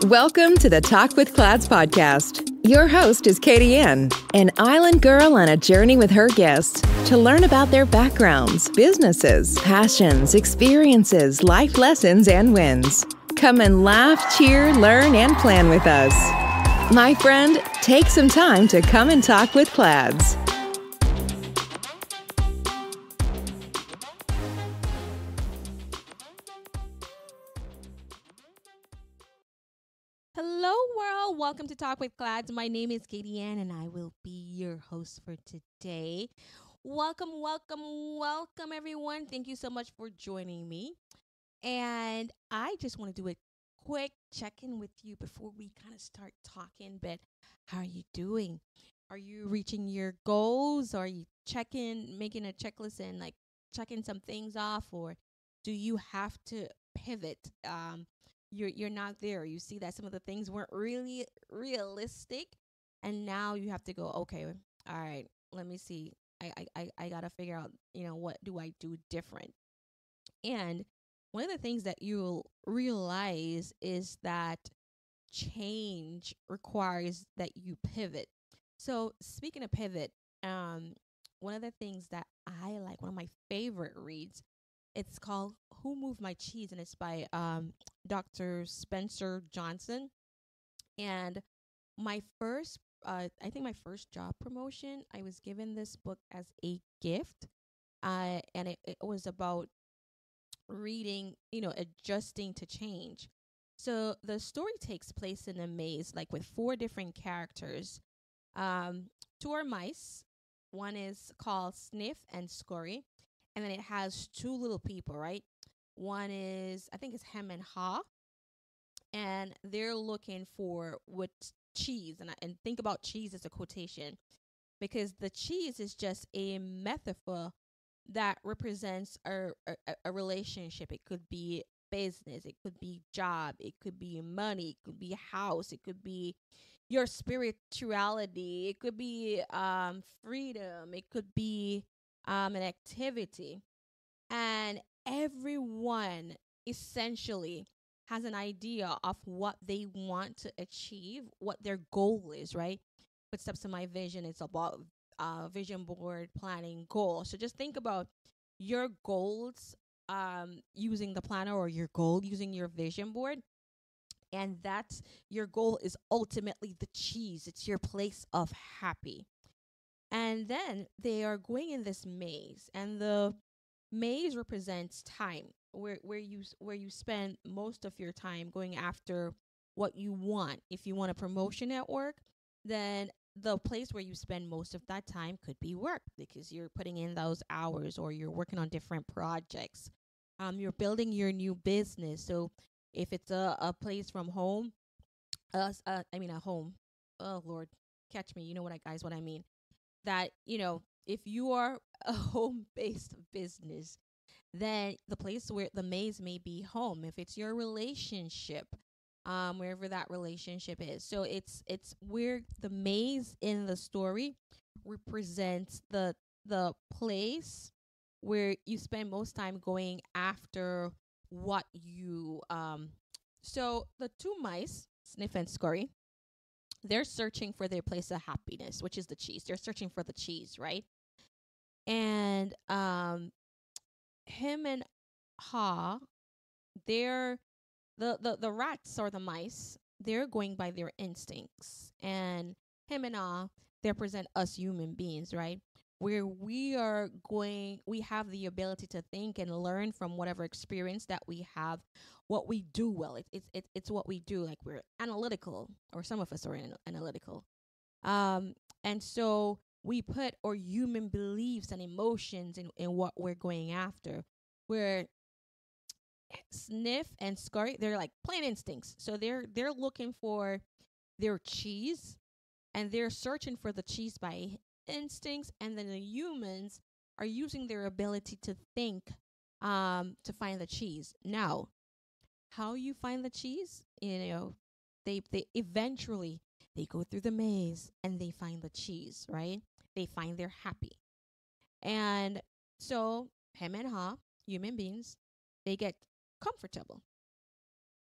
Welcome to the Talk with Clads podcast. Your host is Kadianne, an island girl on a journey with her guests to learn about their backgrounds, businesses, passions, experiences, life lessons, and wins. Come and laugh, cheer, learn, and plan with us. My friend, take some time to come and talk with Clads. Hello, world. Welcome to Talk with Clads. My name is Kadianne, and I will be your host for today. Welcome, everyone. Thank you so much for joining me. And I just want to do a quick check-in with you before we kind of start talking. But how are you doing? Are you reaching your goals? Are you making a checklist and like checking some things off, or do you have to pivot? You're not there. You see that some of the things weren't really realistic, and now you have to go, okay, all right, let me see. I gotta figure out, what do I do different? And one of the things that you'll realize is that change requires that you pivot. So speaking of pivot, one of the things that I like, one of my favorite reads, it's called Who Moved My Cheese, and it's by Dr. Spencer Johnson. And I think my first job promotion, I was given this book as a gift. And it was about reading, adjusting to change. So the story takes place in a maze, like with four different characters. Two are mice. One is called Sniff and Scurry. And then it has two little people, right? One is, I think it's Hem and Haw. And they're looking for what cheese. And think about cheese as a quotation, because the cheese is just a metaphor that represents a relationship. It could be business. It could be job. It could be money. It could be a house. It could be your spirituality. It could be freedom. It could be an activity. And everyone essentially has an idea of what they want to achieve, what their goal is, right? Footsteps to my vision, it's about vision board, planning, goal. So just think about your goals using the planner, or your goal using your vision board. And that's your goal is ultimately the cheese. It's your place of happy. And then they are going in this maze, and the maze represents time, where you spend most of your time going after what you want. If you want a promotion at work, then the place where you spend most of that time could be work, because you're putting in those hours, or you're working on different projects. You're building your new business. So if it's a place from home, a home. Oh Lord, catch me. You know what I mean. That, if you are a home-based business, then the place where the maze may be home. If it's your relationship, wherever that relationship is. So it's where the maze in the story represents the place where you spend most time going after what you so the two mice, Sniff and Scurry, they're searching for their place of happiness, which is the cheese. They're searching for the cheese, right? And him and Ha, they're the rats or the mice, they're going by their instincts. And him and Ah, they represent us human beings, right? Where we have the ability to think and learn from whatever experience that we have, what we do well. It's what we do. Like, we're analytical, or some of us are analytical. And so we put our human beliefs and emotions in what we're going after. Where Sniff and Scurry, they're like plain instincts. So they're looking for their cheese, and they're searching for the cheese by instincts. And then the humans are using their ability to think to find the cheese. Now, how you find the cheese, they eventually they go through the maze and they find the cheese, right? They find they're happy. And so him and Ha, human beings, they get comfortable.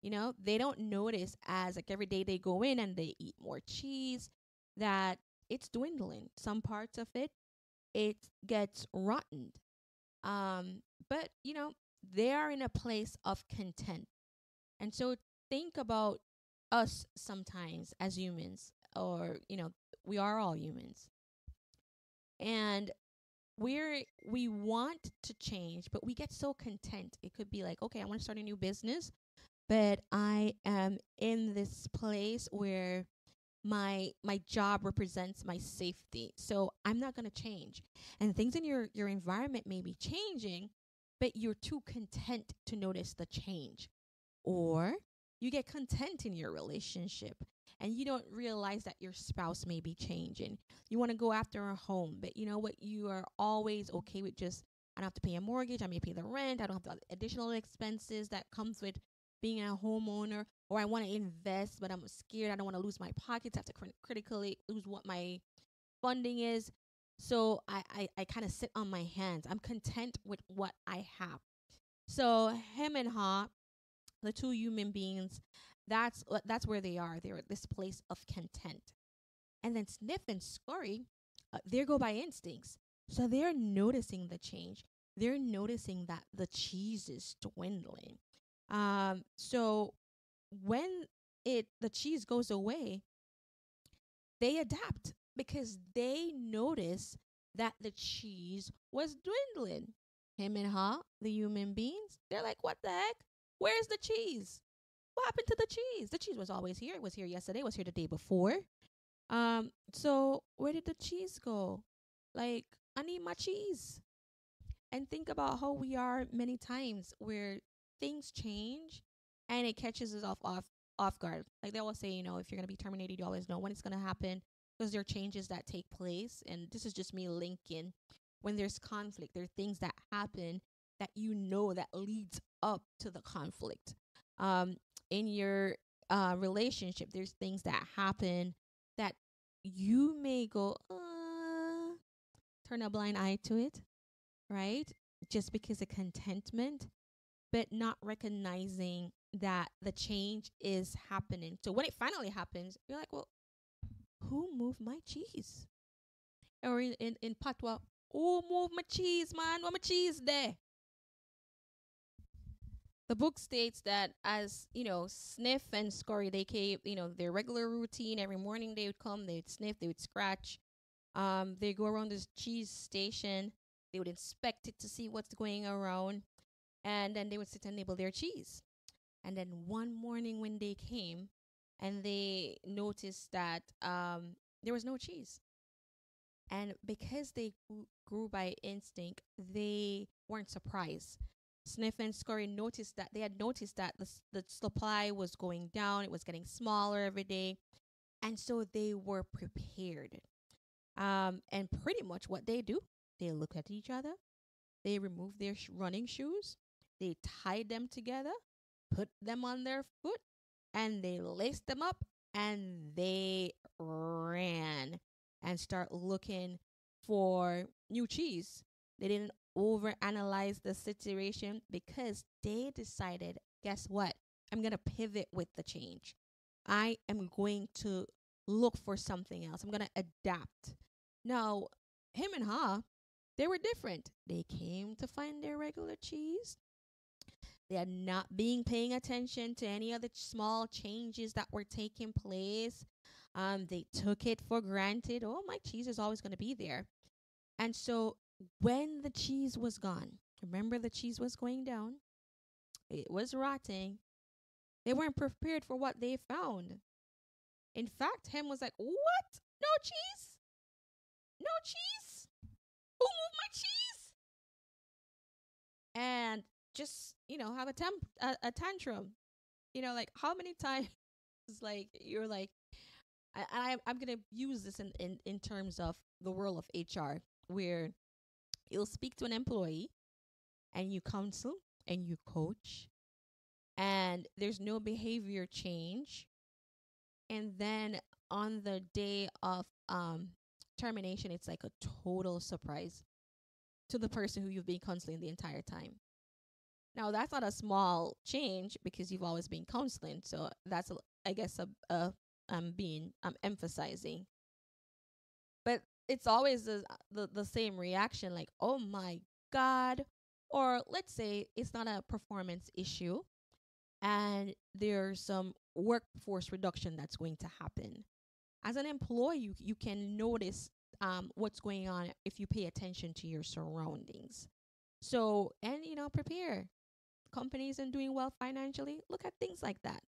They don't notice as like every day they go in and they eat more cheese that it's dwindling. Some parts of it gets rotten. But they are in a place of content. And so think about us sometimes as humans, or we are all humans. And we want to change, but we get so content. It could be like, okay, I want to start a new business, but I am in this place where my job represents my safety. So I'm not going to change. And things in your environment may be changing, but you're too content to notice the change. Or you get content in your relationship and you don't realize that your spouse may be changing. You want to go after a home, but you know what? You are always okay with just, I don't have to pay a mortgage, I may pay the rent, I don't have the additional expenses that comes with being a homeowner, or I want to invest, but I'm scared I don't want to lose my pockets, I have to critically lose what my funding is. So I kind of sit on my hands. I'm content with what I have. So him and her, the two human beings, that's where they are. They're at this place of content. And then Sniff and Scurry, they go by instincts. So they're noticing the change. They're noticing that the cheese is dwindling. So when the cheese goes away, they adapt because they notice that the cheese was dwindling. Him and her, the human beings, they're like, what the heck? Where's the cheese? What happened to the cheese? The cheese was always here. It was here yesterday. It was here the day before. So where did the cheese go? Like, I need my cheese. And think about how we are many times where things change and it catches us off guard. Like they always say, if you're gonna be terminated, you always know when it's gonna happen because there are changes that take place. And this is just me linking when there's conflict. There are things that happen that that leads up to the conflict. Um, in your relationship, there's things that happen that you may go, turn a blind eye to it, right? Just because of contentment, but not recognizing that the change is happening. So when it finally happens, you're like, well, who moved my cheese? Or in patois, who moved my cheese, man? Where my cheese there? The book states that as, Sniff and Scurry, they came, their regular routine. Every morning they would come, they would sniff, they would scratch. They go around this cheese station. They would inspect it to see what's going around. And then they would sit and nibble their cheese. And then one morning when they came and they noticed that there was no cheese. And because they grew by instinct, they weren't surprised. Sniff and Scurry noticed that they had noticed that the supply was going down. It was getting smaller every day. And so they were prepared. And pretty much what they do, they look at each other. They remove their running shoes. They tie them together, put them on their foot, and they laced them up and they ran and start looking for new cheese. They didn't overanalyze the situation because they decided, guess what? I'm going to pivot with the change. I am going to look for something else. I'm going to adapt. Now, him and her, they were different. They came to find their regular cheese. They had not been paying attention to any other small changes that were taking place. They took it for granted. Oh, my cheese is always going to be there. And so when the cheese was gone, remember the cheese was going down, it was rotting. They weren't prepared for what they found. In fact, him was like, what? No cheese? No cheese? Who moved my cheese? And just, have a tantrum. Like how many times like you're like, I'm going to use this in terms of the world of HR, where you'll speak to an employee and you counsel and you coach and there's no behavior change. And then on the day of termination, it's like a total surprise to the person who you've been counseling the entire time. Now that's not a small change because you've always been counseling. So that's I guess a being emphasizing. But it's always the same reaction, like, oh my God. Or let's say it's not a performance issue and there's some workforce reduction that's going to happen. As an employee, you can notice what's going on if you pay attention to your surroundings. So, and prepare. Companies and doing well financially, look at things like that.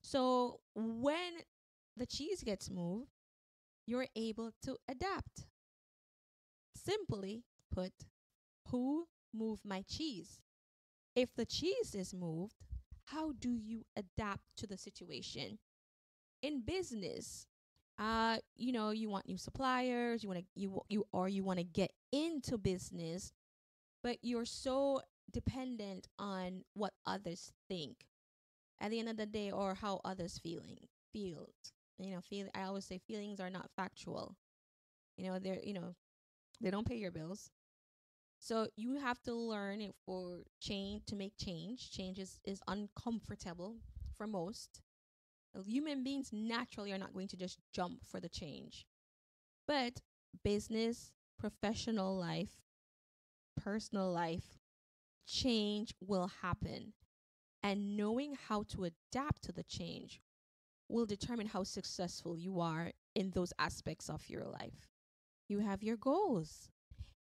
So, when the cheese gets moved, you're able to adapt. Simply put, who moved my cheese? If the cheese is moved, how do you adapt to the situation? In business, you want new suppliers, you want to get into business, but you're so dependent on what others think at the end of the day, or how others feel. I always say feelings are not factual. They don't pay your bills. So you have to learn it for change to make change. Change is uncomfortable for most. Human beings naturally are not going to just jump for the change. But business, professional life, personal life, change will happen. And knowing how to adapt to the change will determine how successful you are in those aspects of your life. You have your goals,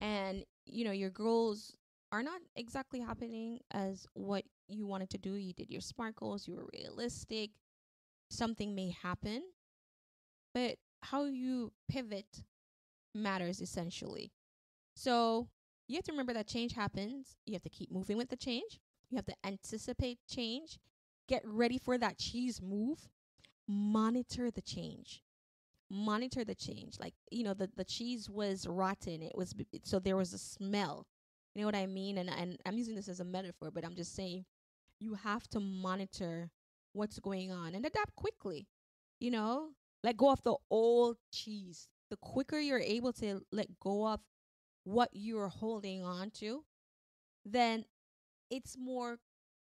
and your goals are not exactly happening as what you wanted to do. You did your SMART goals, you were realistic. Something may happen, but how you pivot matters essentially. So you have to remember that change happens. You have to keep moving with the change. You have to anticipate change. Get ready for that cheese move. Monitor the change. Monitor the change. Like, the cheese was rotten. So there was a smell. You know what I mean? And I'm using this as a metaphor, but I'm just saying you have to monitor what's going on and adapt quickly. You know, let go of the old cheese. The quicker you're able to let go of what you're holding on to, then it's more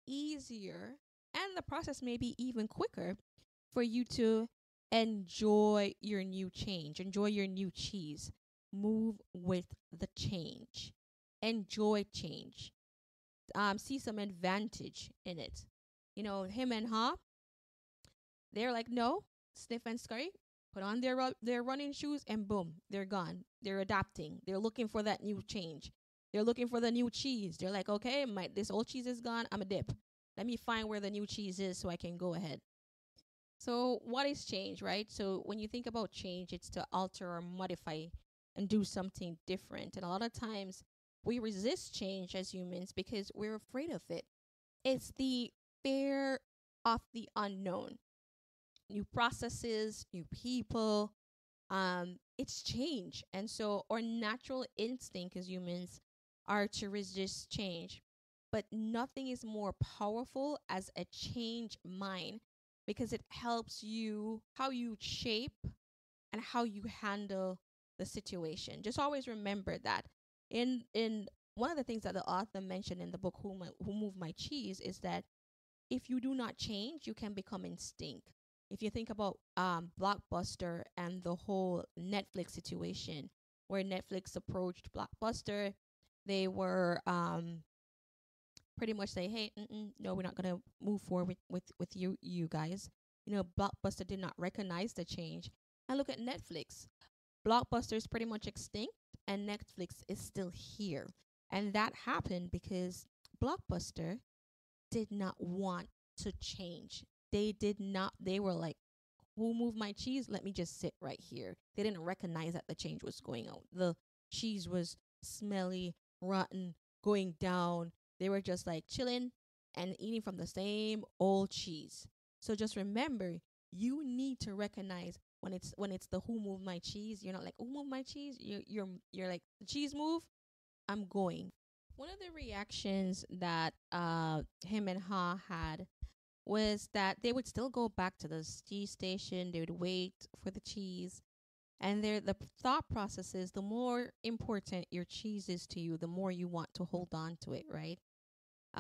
easier, and the process may be even quicker for you to enjoy your new change, enjoy your new cheese. Move with the change. Enjoy change. See some advantage in it. Him and her, they're like, no, sniff and scurry, put on their running shoes, and boom, they're gone. They're adapting. They're looking for that new change. They're looking for the new cheese. They're like, okay, this old cheese is gone. I'm a dip. Let me find where the new cheese is so I can go ahead. So what is change, right? So when you think about change, it's to alter or modify and do something different. And a lot of times we resist change as humans because we're afraid of it. It's the fear of the unknown. New processes, new people, it's change. And so our natural instinct as humans are to resist change. But nothing is more powerful as a change mind, because it helps you how you shape and how you handle the situation. Just always remember that. In one of the things that the author mentioned in the book Who Moved My Cheese is that if you do not change, you can become instinct. If you think about Blockbuster and the whole Netflix situation, where Netflix approached Blockbuster, they were pretty much say, hey, no, we're not going to move forward with you guys. Blockbuster did not recognize the change. And look at Netflix. Blockbuster is pretty much extinct, and Netflix is still here. And that happened because Blockbuster did not want to change. They did not. They were like, who moved my cheese? Let me just sit right here. They didn't recognize that the change was going on. The cheese was smelly, rotten, going down. They were just like chilling and eating from the same old cheese. So just remember, you need to recognize when it's the who moved my cheese. You're not like, who moved my cheese? You're like, the cheese move, I'm going. One of the reactions that him and Ha had was that they would still go back to the cheese station. They would wait for the cheese. And the thought process is, the more important your cheese is to you, the more you want to hold on to it, right?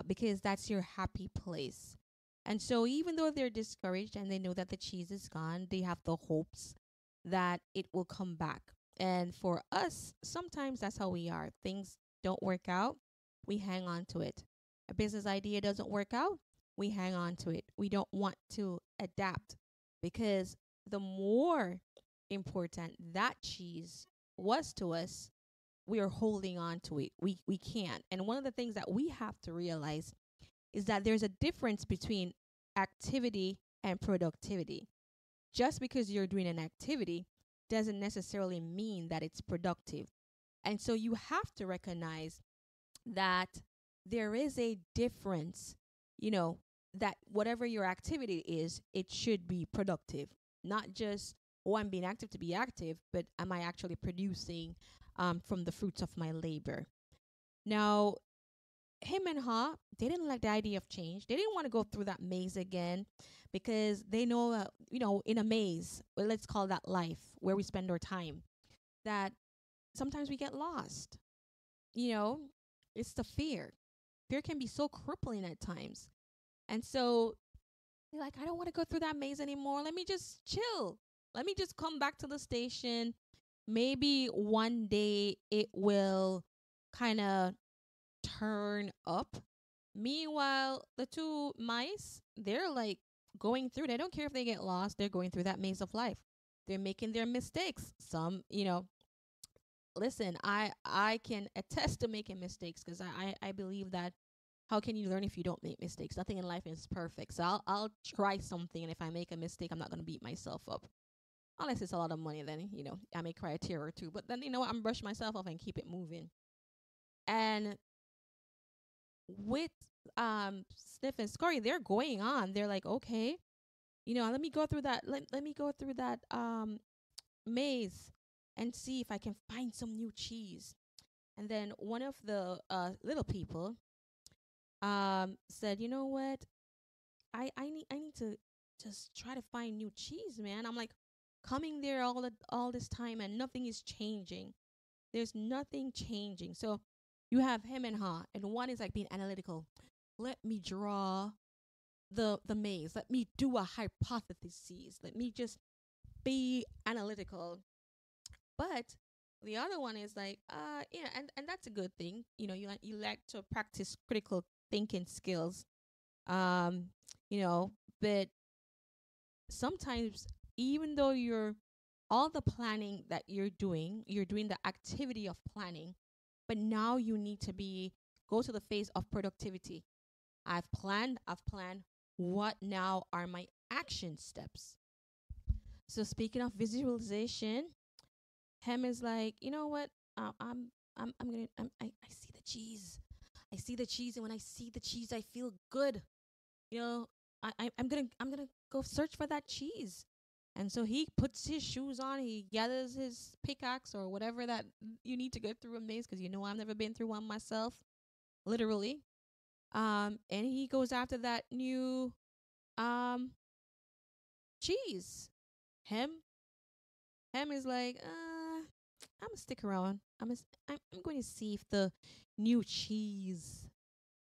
because that's your happy place. And so, even though they're discouraged and they know that the cheese is gone, they have the hopes that it will come back. And for us, sometimes that's how we are. Things don't work out, we hang on to it. A business idea doesn't work out, we hang on to it. We don't want to adapt because the more important that cheese was to us, we are holding on to it. We can't. And one of the things that we have to realize is that there's a difference between activity and productivity. Just because you're doing an activity doesn't necessarily mean that it's productive. And so you have to recognize that there is a difference, you know, that whatever your activity is, it should be productive. Not just, oh, I'm being active to be active, but am I actually producing from the fruits of my labor? Now, him and her, they didn't like the idea of change. They didn't want to go through that maze again because they know, in a maze, well, let's call that life, where we spend our time, that sometimes we get lost. You know, it's the fear. Fear can be so crippling at times. And so they're like, I don't want to go through that maze anymore. Let me just chill. Let me just come back to the station. Maybe one day it will kind of turn up. Meanwhile, the two mice, they're like going through. They don't care if they get lost. They're going through that maze of life. They're making their mistakes. Some, listen, I can attest to making mistakes because I believe that how can you learn if you don't make mistakes? Nothing in life is perfect. So I'll try something, and if I make a mistake, I'm not gonna beat myself up. Unless it's a lot of money, then I may cry a tear or two. But then I'm brush myself off and keep it moving. And with Sniff and Scurry, they're going on. They're like, okay, let me go through that. Let me go through that maze and see if I can find some new cheese. And then one of the little people said, you know what? I need to just try to find new cheese, man. I'm like coming there all this time and nothing is changing. There's nothing changing. So you have him and her, and one is like being analytical. Let me draw the maze. Let me do a hypothesis. Let me just be analytical. But the other one is like, yeah, and that's a good thing. You like to practice critical thinking skills. Um, but sometimes even though you're all the planning that you're doing the activity of planning, but now you need to go to the phase of productivity. I've planned. What now are my action steps? So speaking of visualization, Hem is like, you know what? I'm gonna. I see the cheese. I see the cheese, and when I see the cheese, I feel good. You know, I'm gonna go search for that cheese. And so he puts his shoes on. He gathers his pickaxe or whatever that you need to go through a maze, because I've never been through one myself, literally. And he goes after that new um cheese. Him Hem is like, I'm gonna stick around. I'm going to see if the new cheese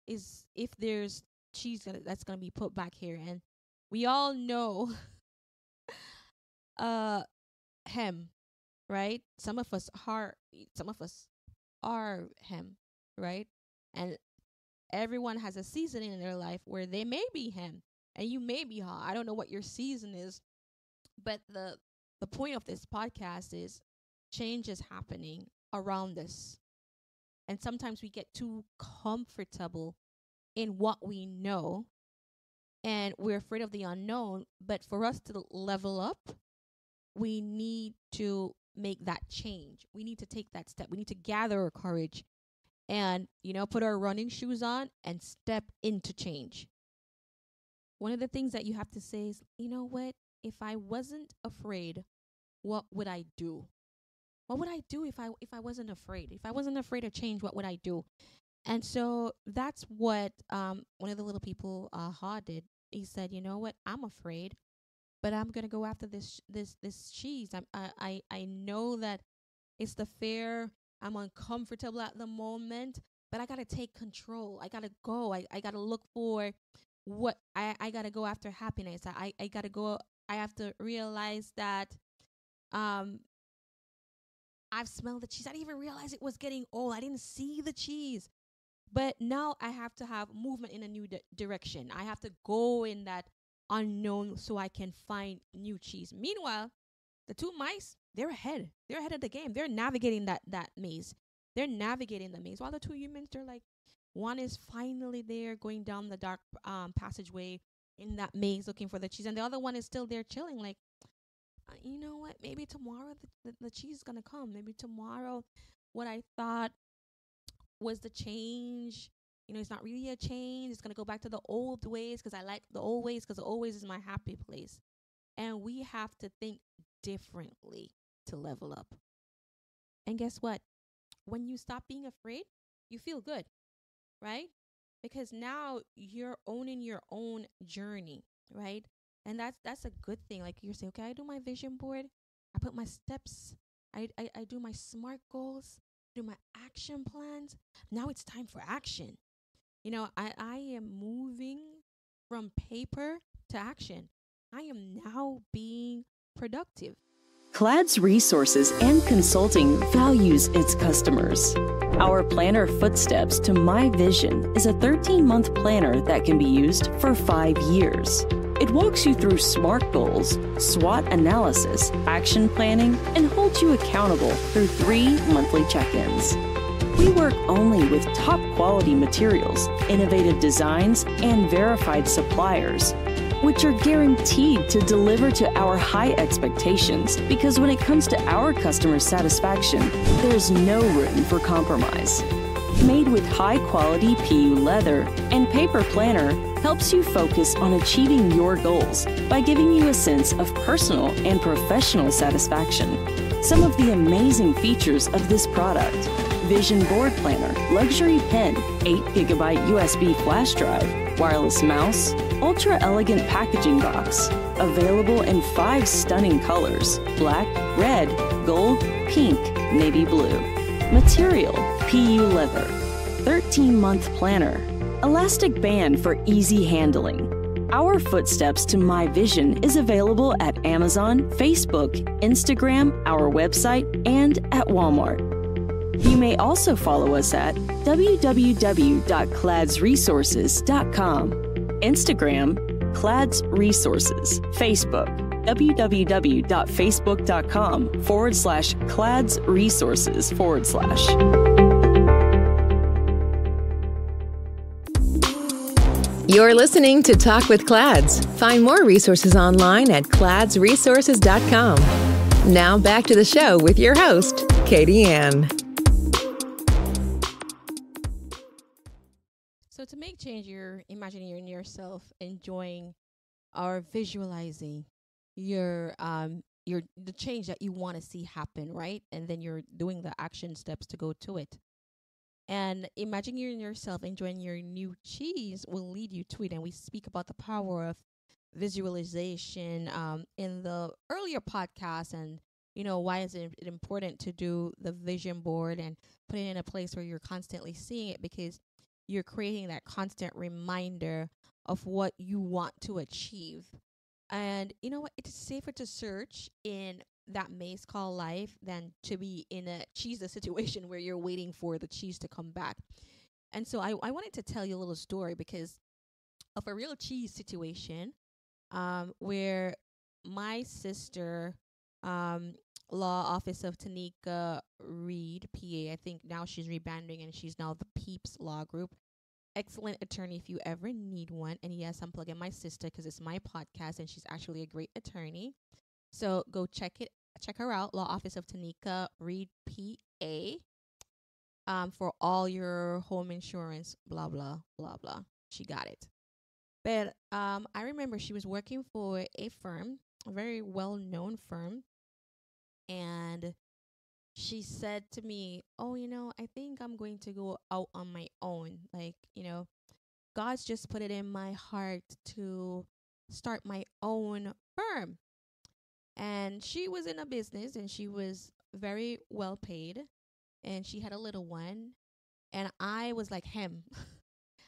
is if there's cheese that's gonna be put back here. And we all know, uh, Hem, right? Some of us are Hem, right? And everyone has a season in their life where they may be Hem and you may be Ha. I don't know what your season is, but the point of this podcast is change is happening around us. And sometimes we get too comfortable in what we know and we're afraid of the unknown. But for us to level up, we need to make that change. We need to take that step. We need to gather our courage and, put our running shoes on and step into change. One of the things that you have to say is, you know what? If I wasn't afraid, what would I do? What would I do if I wasn't afraid? If I wasn't afraid of change, what would I do? And so that's what one of the little people Ha did. He said, you know what? I'm afraid, but I'm gonna go after this cheese. I know that it's the fair. I'm uncomfortable at the moment, but I got to take control. I got to go. I got to look for what I got to go after happiness. I got to go. I have to realize that um, I've smelled the cheese. I didn't even realize it was getting old. I didn't see the cheese. But now I have to have movement in a new direction. I have to go in that unknown so I can find new cheese. Meanwhile, the two mice, they're ahead. They're ahead of the game. They're navigating that maze. They're navigating the maze. While the two humans, they're like, one is finally there going down the dark passageway in that maze looking for the cheese. And the other one is still there chilling like, you know what? Maybe tomorrow the cheese is going to come. Maybe tomorrow what I thought was the change. It's not really a change. It's going to go back to the old ways because I like the old ways because the old ways is my happy place. And we have to think differently to level up. And guess what? When you stop being afraid, you feel good, right? Because now you're owning your own journey, right? And that's a good thing. Like you're saying, okay, I do my vision board. I put my steps. I do my SMART goals, do my action plans. Now it's time for action. I am moving from paper to action. I am now being productive. Clad's Resources and Consulting values its customers. Our planner Footsteps to My Vision is a 13-month planner that can be used for 5 years. It walks you through SMART goals, SWOT analysis, action planning, and holds you accountable through 3 monthly check-ins. We work only with top quality materials, innovative designs, and verified suppliers, which are guaranteed to deliver to our high expectations because when it comes to our customer satisfaction, there's no room for compromise. Made with high-quality PU leather and paper planner helps you focus on achieving your goals by giving you a sense of personal and professional satisfaction. Some of the amazing features of this product: Vision Board Planner, luxury pen, 8GB USB flash drive, wireless mouse, ultra-elegant packaging box, available in 5 stunning colors: black, red, gold, pink, navy blue. Material: PU leather. 13-month planner. Elastic band for easy handling. Our Footsteps to My Vision is available at Amazon, Facebook, Instagram, our website, and at Walmart. You may also follow us at www.cladsresources.com, Instagram, Clads Resources, Facebook, www.facebook.com/cladsresources/. You're listening to Talk with Clads. Find more resources online at cladsresources.com. Now back to the show with your host, Kadianne. So to make change, you're imagining yourself enjoying or visualizing your the change that you want to see happen, right? And then you're doing the action steps to go to it. And imagining yourself enjoying your new cheese will lead you to it. And we speak about the power of visualization in the earlier podcast, and why is it important to do the vision board and put it in a place where you're constantly seeing it, because you're creating that constant reminder of what you want to achieve. And you know what? It's safer to search in that maze called life than to be in a cheese situation where you're waiting for the cheese to come back. And so I wanted to tell you a little story because of a real cheese situation where my sister, law office of Tanika Reed, PA, I think now she's rebranding and she's now the Peeps Law Group. Excellent attorney if you ever need one. And yes, I'm plugging my sister because it's my podcast and she's actually a great attorney. So go check her out, Law Office of Tanika Reed, PA, for all your home insurance, blah, blah, blah, blah. She got it. But I remember she was working for a firm, a very well-known firm, and she said to me, oh, I think I'm going to go out on my own. Like, God's just put it in my heart to start my own firm. And she was in a business and she was very well paid and she had a little one. And I was like him.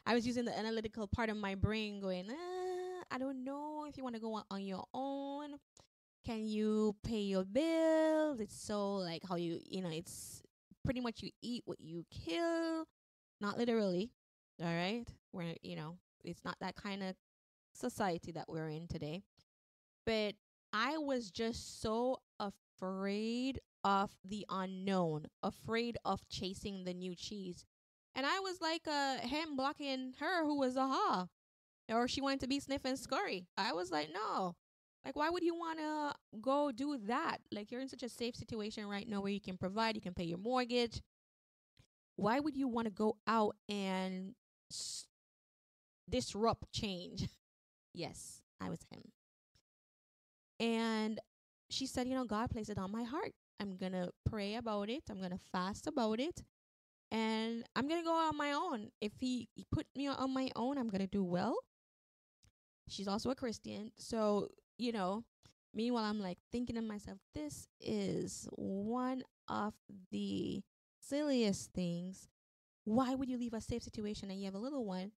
I was using the analytical part of my brain going, I don't know if you want to go on your own. Can you pay your bills? It's so like how it's pretty much you eat what you kill. Not literally. All right. Where, it's not that kind of society that we're in today. But I was just so afraid of the unknown, afraid of chasing the new cheese. And I was like him blocking her who was or she wanted to be sniff and scurry. I was like, no. Like, why would you want to go do that? Like, you're in such a safe situation right now where you can provide, you can pay your mortgage. Why would you want to go out and disrupt change? Yes, I was him. And she said, God placed it on my heart. I'm going to pray about it. I'm going to fast about it. And I'm going to go on my own. If he put me on my own, I'm going to do well. She's also a Christian. So, meanwhile, I'm like thinking to myself, this is one of the silliest things. Why would you leave a safe situation and you have a little one?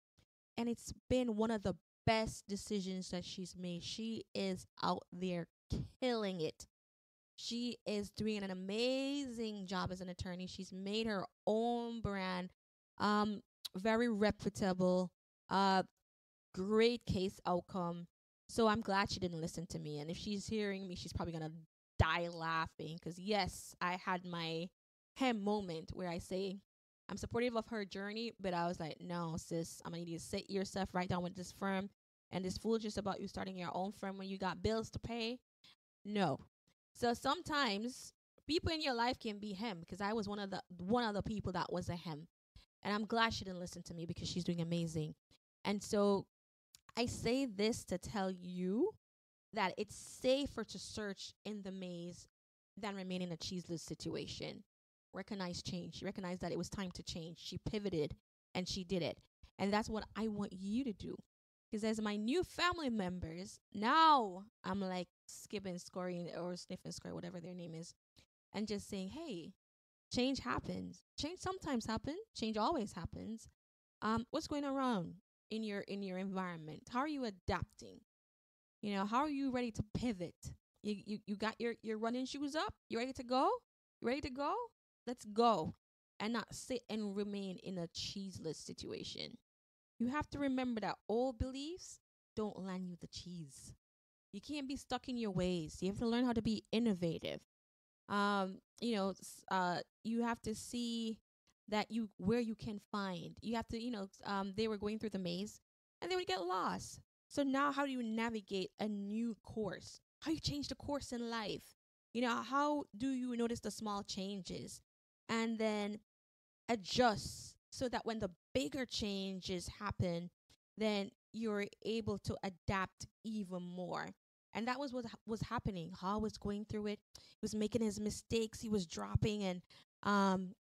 And it's been one of the best decisions that she's made. She is out there killing it. She is doing an amazing job as an attorney. She's made her own brand, very reputable, great case outcome. So I'm glad she didn't listen to me. And if she's hearing me, she's probably gonna die laughing. Because yes, I had my hem moment where I say I'm supportive of her journey, but I was like, no, sis, I'm gonna need you to sit yourself right down with this firm and this foolishness about you starting your own firm when you got bills to pay. No. So sometimes people in your life can be him, because I was one of the people that was a him. And I'm glad she didn't listen to me because she's doing amazing. And so I say this to tell you that it's safer to search in the maze than remain in a cheeseless situation. Recognize change. She recognized that it was time to change. She pivoted and she did it. And that's what I want you to do. Because as my new family members, now I'm like skipping, scoring, or sniffing, score, whatever their name is, and just saying, hey, change happens. Change sometimes happens. Change always happens. What's going around in your environment? How are you adapting? How are you ready to pivot? You got your running shoes up? You ready to go? You ready to go? Let's go. And not sit and remain in a cheeseless situation. You have to remember that old beliefs don't land you the cheese. You can't be stuck in your ways. You have to learn how to be innovative. You have to see that where you can find. You have to, they were going through the maze and they would get lost. So now how do you navigate a new course? How you change the course in life? How do you notice the small changes and then adjust so that when the bigger changes happen, then you're able to adapt even more. And that was what was happening. Hall was going through it. He was making his mistakes. He was dropping. And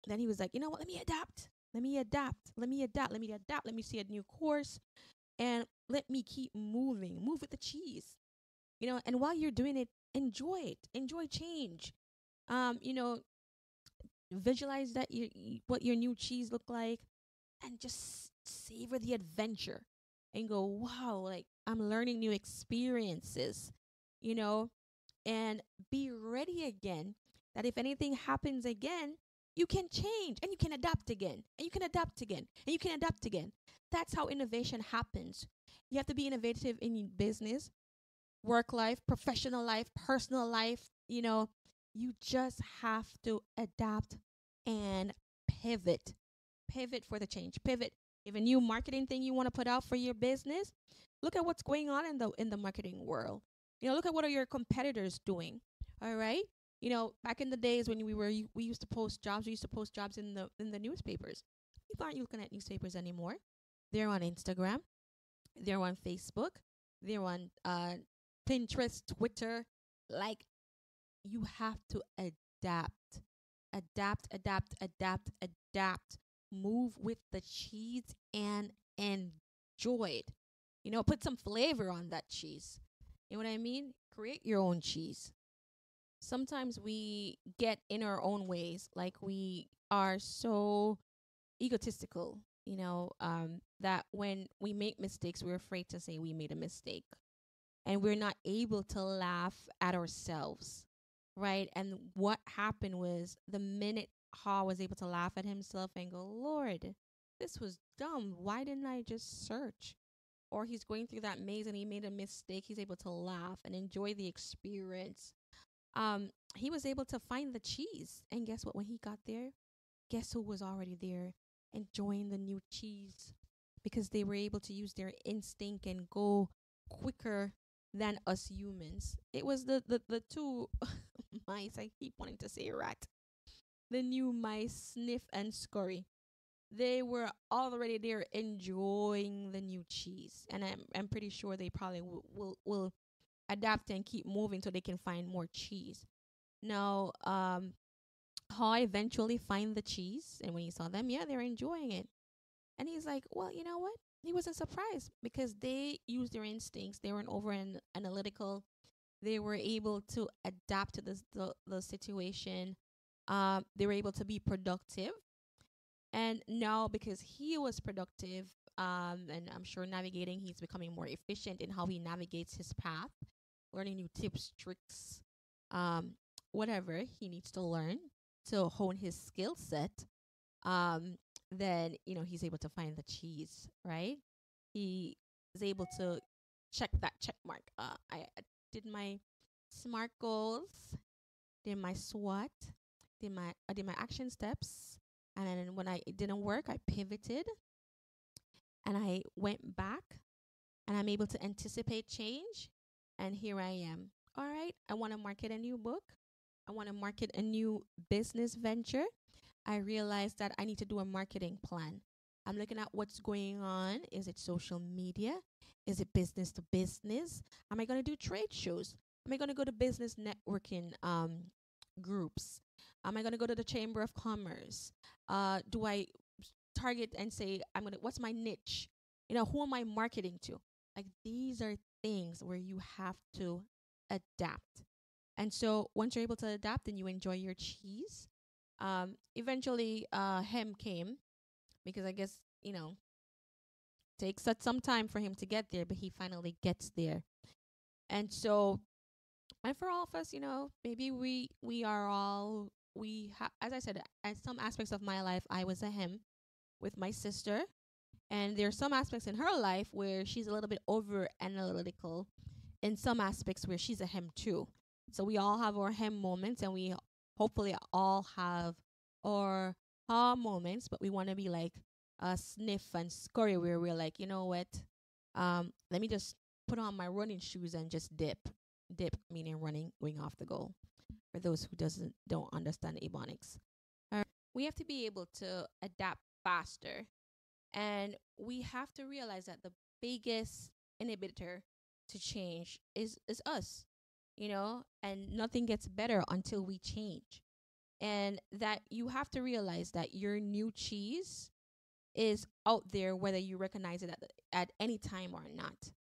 then he was like, you know what? Let me adapt. Let me adapt. Let me adapt. Let me adapt. Let me see a new course. And let me keep moving. Move with the cheese. And while you're doing it, enjoy it. Enjoy change. Visualize that what your new cheese look like, and just savor the adventure and go, wow, like I'm learning new experiences, and be ready again that if anything happens again, you can change and you can adapt again and you can adapt again and you can adapt again. That's how innovation happens. You have to be innovative in business, work life, professional life, personal life. You just have to adapt and pivot. Pivot for the change. Pivot. If a new marketing thing you want to put out for your business, look at what's going on in the marketing world. Look at what are your competitors doing. All right. Back in the days when we used to post jobs. We used to post jobs in the newspapers. People aren't looking at newspapers anymore. They're on Instagram. They're on Facebook. They're on Pinterest, Twitter. Like, you have to adapt. Adapt. Move with the cheese and enjoy it. Put some flavor on that cheese. You know what I mean? Create your own cheese. Sometimes we get in our own ways. Like, we are so, egotistical, that when we make mistakes, we're afraid to say we made a mistake, and we're not able to laugh at ourselves, right? And what happened was, the minute Ha was able to laugh at himself and go, Lord, this was dumb. Why didn't I just search? Or he's going through that maze and he made a mistake. He's able to laugh and enjoy the experience. He was able to find the cheese. And guess what? When he got there, guess who was already there enjoying the new cheese? Because they were able to use their instinct and go quicker than us humans. It was the two mice. I keep wanting to say rat. The new mice, Sniff and Scurry. They were already there enjoying the new cheese, and I'm pretty sure they probably will adapt and keep moving so they can find more cheese. Now, Haw eventually find the cheese, and when he saw them, yeah, they're enjoying it. And he's like, well, you know what? He wasn't surprised because they used their instincts. They weren't over analytical. They were able to adapt to the situation. They were able to be productive. And now, because he was productive, and I'm sure navigating, he's becoming more efficient in how he navigates his path, learning new tips, tricks, um, whatever he needs to learn to hone his skill set. Then he's able to find the cheese, right? He is able to check that check mark. I did my SMART goals, did my SWOT, did my action steps, and then when it didn't work, I pivoted and I went back, and I'm able to anticipate change, and here I am. All right, I want to market a new book. I want to market a new business venture. I realized that I need to do a marketing plan. I'm looking at what's going on. Is it social media? Is it business to business? Am I going to do trade shows? Am I going to go to business networking groups? Am I going to go to the Chamber of Commerce? Do I target and say, what's my niche? Who am I marketing to? Like, these are things where you have to adapt. And so once you're able to adapt and you enjoy your cheese, eventually Hem came, because I guess, takes some time for him to get there, but he finally gets there. And so, and for all of us, maybe we are all, as I said, at some aspects of my life, I was a Hem with my sister. And there are some aspects in her life where she's a little bit over analytical, in some aspects where she's a Hem too. So we all have our Hem moments, and we hopefully all have our Ha moments, but we want to be like Sniff and Scurry, where we're like, you know what? Let me just put on my running shoes and just dip. Dip meaning running, going off the goal. For those who don't understand Ebonics. We have to be able to adapt faster. And we have to realize that the biggest inhibitor to change is us, and nothing gets better until we change. And that you have to realize that your new cheese is out there, whether you recognize it at any time or not.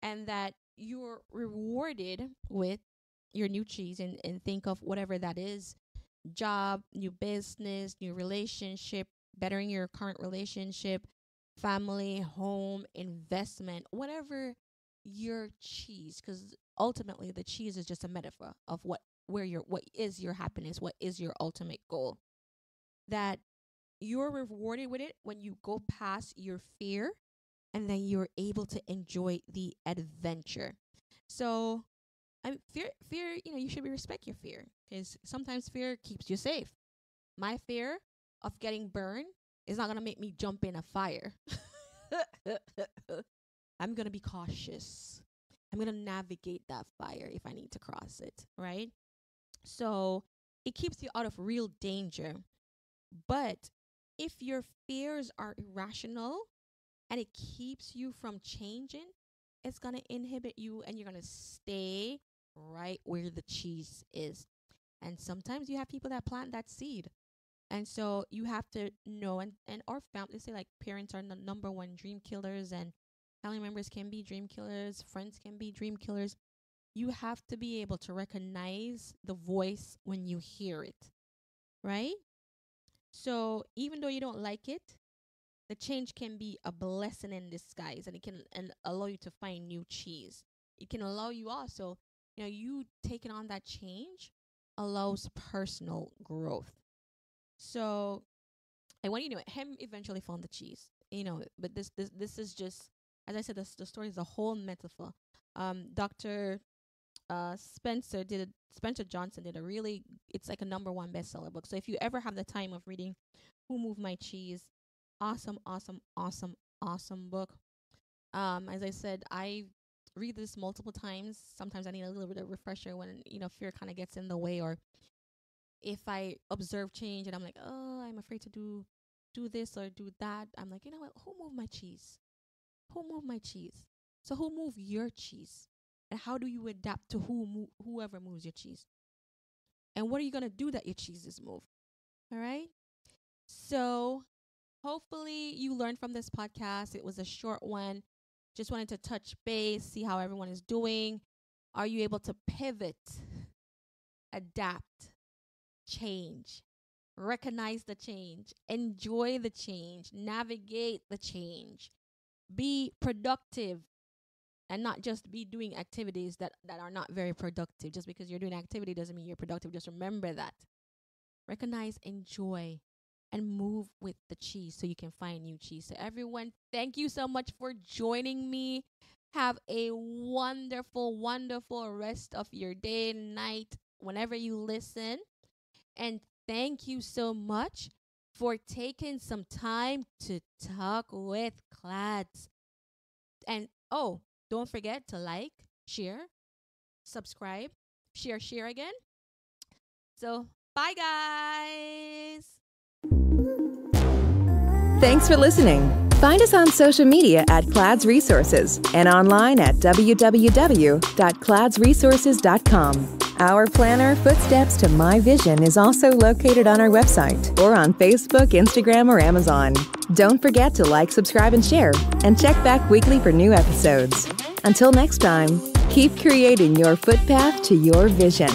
And that you're rewarded with your new cheese, and think of whatever that is: job, new business, new relationship, bettering your current relationship, family, home, investment, whatever your cheese, because ultimately the cheese is just a metaphor of what is your happiness, what is your ultimate goal. That you're rewarded with it when you go past your fear, and then you're able to enjoy the adventure. So, fear, you should respect your fear, because sometimes fear keeps you safe. My fear of getting burned is not going to make me jump in a fire. I'm going to be cautious. I'm going to navigate that fire if I need to cross it, right? So it keeps you out of real danger. But if your fears are irrational and it keeps you from changing, it's going to inhibit you, and you're going to stay right where the cheese is. And sometimes you have people that plant that seed. And so you have to know, and our family, say like parents are the number one dream killers, and family members can be dream killers, friends can be dream killers. You have to be able to recognize the voice when you hear it, right? So even though you don't like it, the change can be a blessing in disguise, and it can allow you to find new cheese. It can allow you also, you taking on that change allows personal growth. So, and when him eventually found the cheese, but this is just, as I said, the story is a whole metaphor. Dr. Spencer Johnson did it's like a #1 bestseller book. So if you ever have the time of reading Who Moved My Cheese, awesome book. As I said, I read this multiple times. Sometimes I need a little bit of refresher when fear kind of gets in the way, or if I observe change and I'm like, oh, I'm afraid to do this or do that. I'm like, you know what? Who moved my cheese? Who moved my cheese? So who moved your cheese? And how do you adapt to whoever moves your cheese? And what are you gonna do that your cheeses move? All right. So hopefully you learned from this podcast. It was a short one. Just wanted to touch base, see how everyone is doing. Are you able to pivot, adapt, change, recognize the change, enjoy the change, navigate the change, be productive, and not just be doing activities that are not very productive? Just because you're doing activity doesn't mean you're productive. Just remember that. Recognize, enjoy, and move with the cheese so you can find new cheese. So everyone, thank you so much for joining me. Have a wonderful, wonderful rest of your day, night, whenever you listen. And thank you so much for taking some time to talk with Clads. And don't forget to like, share, subscribe, share again. So bye, guys. Thanks for listening. Find us on social media at Clads Resources and online at www.cladsresources.com. Our planner, Footsteps to My Vision, is also located on our website or on Facebook, Instagram, or Amazon. Don't forget to like, subscribe, and share, and check back weekly for new episodes. Until next time, keep creating your footpath to your vision.